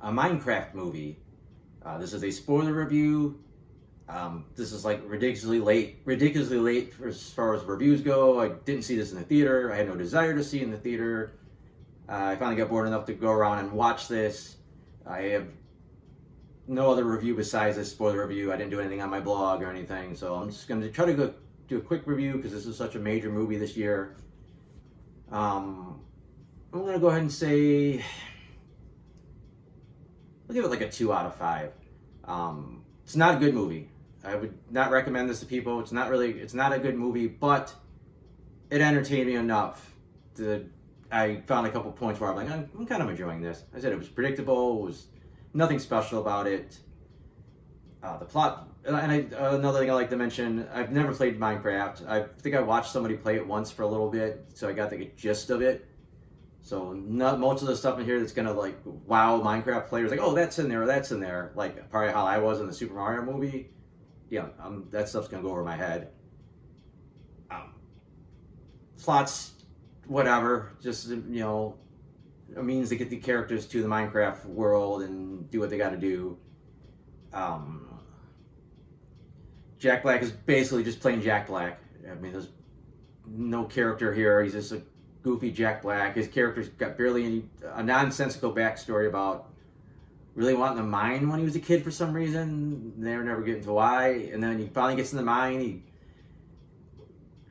a Minecraft movie. This is a spoiler review. This is like ridiculously late as far as reviews go. I didn't see this in the theater. I had no desire to see it in the theater. I finally got bored enough to go around and watch this. I have no other review besides this spoiler review. I didn't do anything on my blog or anything, so I'm just going to try to go do a quick review because this is such a major movie this year. I'm going to go ahead and say I'll give it like a 2 out of 5. It's not a good movie. I would not recommend this to people. It's not a good movie, but it entertained me enough to, I found a couple points where I'm like, I'm kind of enjoying this. I said it was predictable. It was nothing special about it. The plot, and another thing I like to mention, I've never played Minecraft. I think I watched somebody play it once for a little bit, so I got the gist of it. So not most of the stuff in here that's gonna like wow Minecraft players, like, oh, that's in there, that's in there, like probably how I was in the Super Mario movie. Yeah, that stuff's gonna go over my head. Plots, whatever, just a means to get the characters to the Minecraft world and do what they got to do. Jack Black is basically just plain Jack Black. I mean, there's no character here. He's just a goofy Jack Black. His character's got barely a nonsensical backstory about really wanting to mine when he was a kid for some reason. They never get into why. And then he finally gets in the mine. He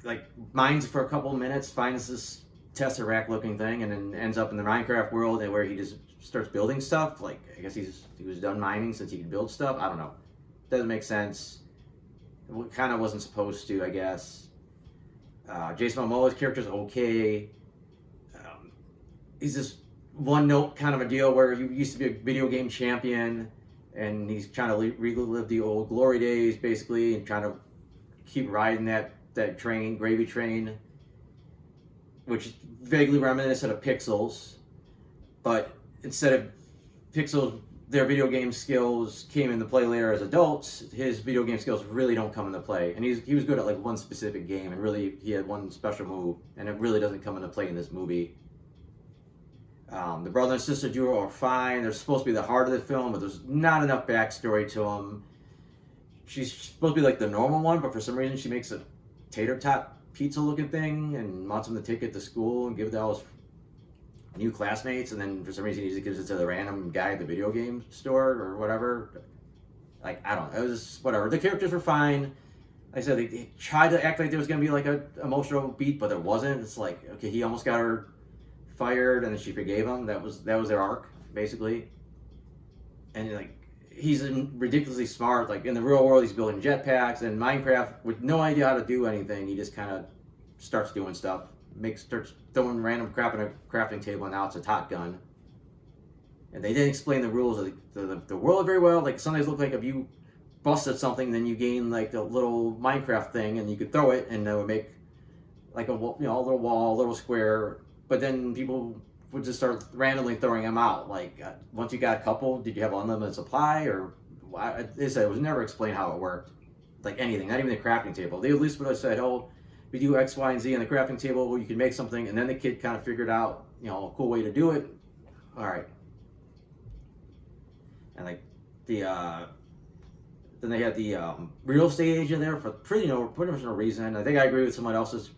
like mines for a couple of minutes, finds this tesseract looking thing, and then ends up in the Minecraft world where he just starts building stuff. Like, I guess he was done mining since he could build stuff. I don't know. Doesn't make sense. It kind of wasn't supposed to, I guess. Jason Momoa's character's okay. He's this one note kind of a deal where he used to be a video game champion, and he's trying to relive the old glory days, basically, and trying to keep riding that train, gravy train, which is vaguely reminiscent of Pixels, but instead of Pixels, their video game skills came into play later as adults. His video game skills really don't come into play, and he was good at like one specific game, and really he had one special move, and it really doesn't come into play in this movie. The brother and sister duo are fine. They're supposed to be the heart of the film, but there's not enough backstory to them. She's supposed to be like the normal one, but for some reason she makes a tater tot pizza looking thing and wants him to take it to school and give it to all his new classmates, and then for some reason he just gives it to the random guy at the video game store or whatever. Like, I don't know. It was whatever. The characters were fine. Like I said, they tried to act like there was going to be like an emotional beat, but there wasn't. It's like, okay, he almost got her fired and then she forgave him. That was their arc, basically. And like, he's ridiculously smart. Like, in the real world, he's building jetpacks, and Minecraft, with no idea how to do anything, he just kind of starts doing stuff. Starts throwing random crap in a crafting table, and now it's a tot gun. And they didn't explain the rules of the world very well. Like, sometimes look like if you busted something, then you gain like a little Minecraft thing, and you could throw it, and it would make like a little wall, a little square. But then people would just start randomly throwing them out. Like, once you got a couple, did you have unlimited supply, or they said it was never explained how it worked. Like anything, not even the crafting table. They at least would have said, oh, we do X, Y, and Z on the crafting table where you can make something, and then the kid kind of figured out, a cool way to do it. All right. And like then they had the real estate agent there for pretty much no reason. I think I agree with someone else's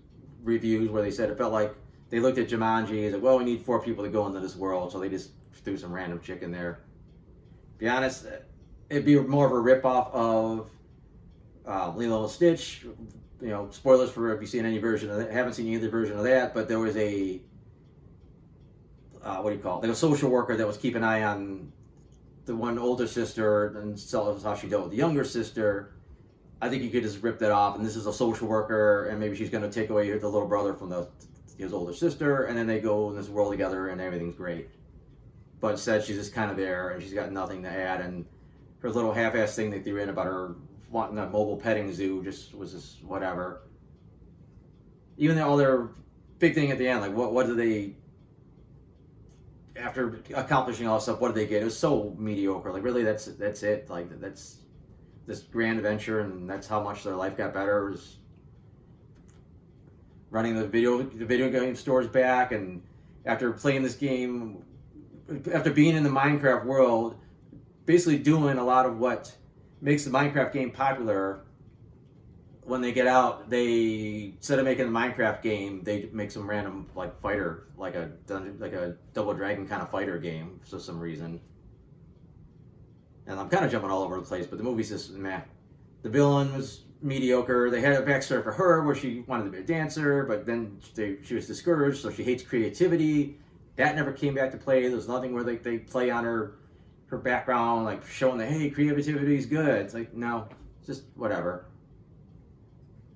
reviews where they said it felt like they looked at Jumanji and said, well, we need 4 people to go into this world, so they just threw some random chick in there. To be honest, it'd be more of a ripoff of Lilo and Stitch. Spoilers for if you've seen any version of that. Haven't seen either version of that, but there was a what do you call it? Like a social worker that was keeping an eye on the one older sister and tell us how she dealt with the younger sister. I think you could just rip that off, and this is a social worker, and maybe she's going to take away the little brother from his older sister, and then they go in this world together, and everything's great. But instead, she's just kind of there, and she's got nothing to add, and her little half-ass thing they threw in about her wanting a mobile petting zoo was just whatever. Even though all their big thing at the end, like what do they, after accomplishing all this stuff, what did they get? It was so mediocre. Like, really, that's it. Like, that's this grand adventure, and that's how much their life got better. Was running the video game stores back, and after playing this game after being in the Minecraft world, basically doing a lot of what makes the Minecraft game popular. When they get out, they instead of making the Minecraft game, they make some random like fighter, like a Double Dragon kind of fighter game for some reason. And I'm kind of jumping all over the place, but the movie's just meh. The villain was mediocre. They had a backstory for her where she wanted to be a dancer, but then she was discouraged, so she hates creativity. That never came back to play. There's nothing where they play on her background, like showing that, hey, creativity is good. It's like, no, it's just whatever.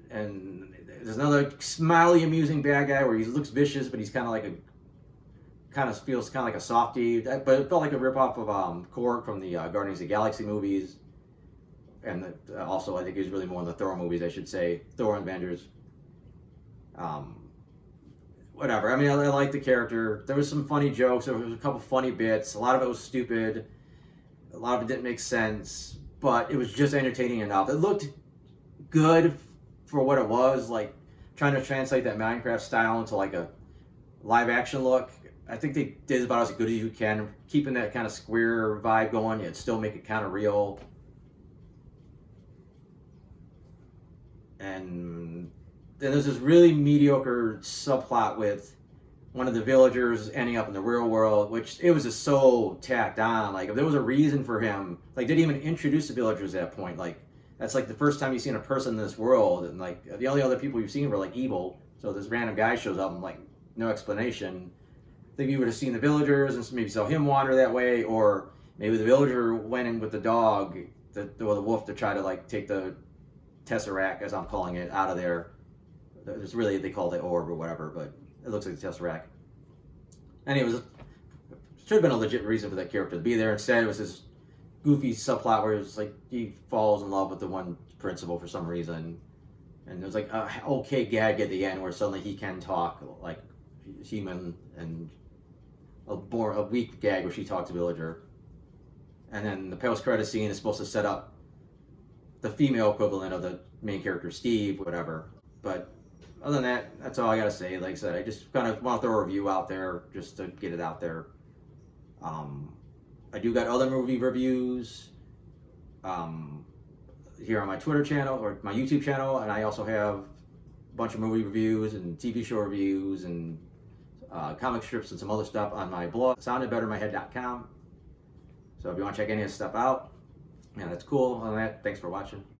And there's another smiley, amusing bad guy where he looks vicious, but he's kind of feels kind of like a softie. But it felt like a ripoff of Korg from the Guardians of the Galaxy movies. And also, I think he was really more in the Thor movies, I should say. Thor and Avengers. Whatever. I mean, I like the character. There was some funny jokes. There was a couple funny bits. A lot of it was stupid. A lot of it didn't make sense. But it was just entertaining enough. It looked good for what it was. Like, trying to translate that Minecraft style into, like, a live-action look. I think they did about as good as you can. Keeping that kind of square vibe going, yet still make it kind of real. And then there's this really mediocre subplot with one of the villagers ending up in the real world, which it was just so tacked on. Like, if there was a reason for him, like, they didn't even introduce the villagers at that point. Like, that's like the first time you've seen a person in this world, and like the only other people you've seen were like evil. So this random guy shows up and like no explanation. I think you would have seen the villagers and maybe saw him wander that way, or maybe the villager went in with the dog, or the wolf, to try to like take the Tesseract, as I'm calling it, out of there. There's really, they call it the orb or whatever, but it looks like the Tesseract. And it should have been a legit reason for that character to be there. Instead, it was this goofy subplot where it was like he falls in love with the one principal for some reason, and there's like a okay gag at the end where suddenly he can talk like human, and a weak gag where she talks to villager. And then the post-credit scene is supposed to set up the female equivalent of the main character, Steve, whatever. But other than that, that's all I gotta say. Like I said, I just kind of want to throw a review out there just to get it out there. I do got other movie reviews here on my Twitter channel or my YouTube channel, and I also have a bunch of movie reviews and TV show reviews and comic strips and some other stuff on my blog, soundedbettermyhead.com. So if you want to check any of this stuff out, yeah, that's cool. Other than that, thanks for watching.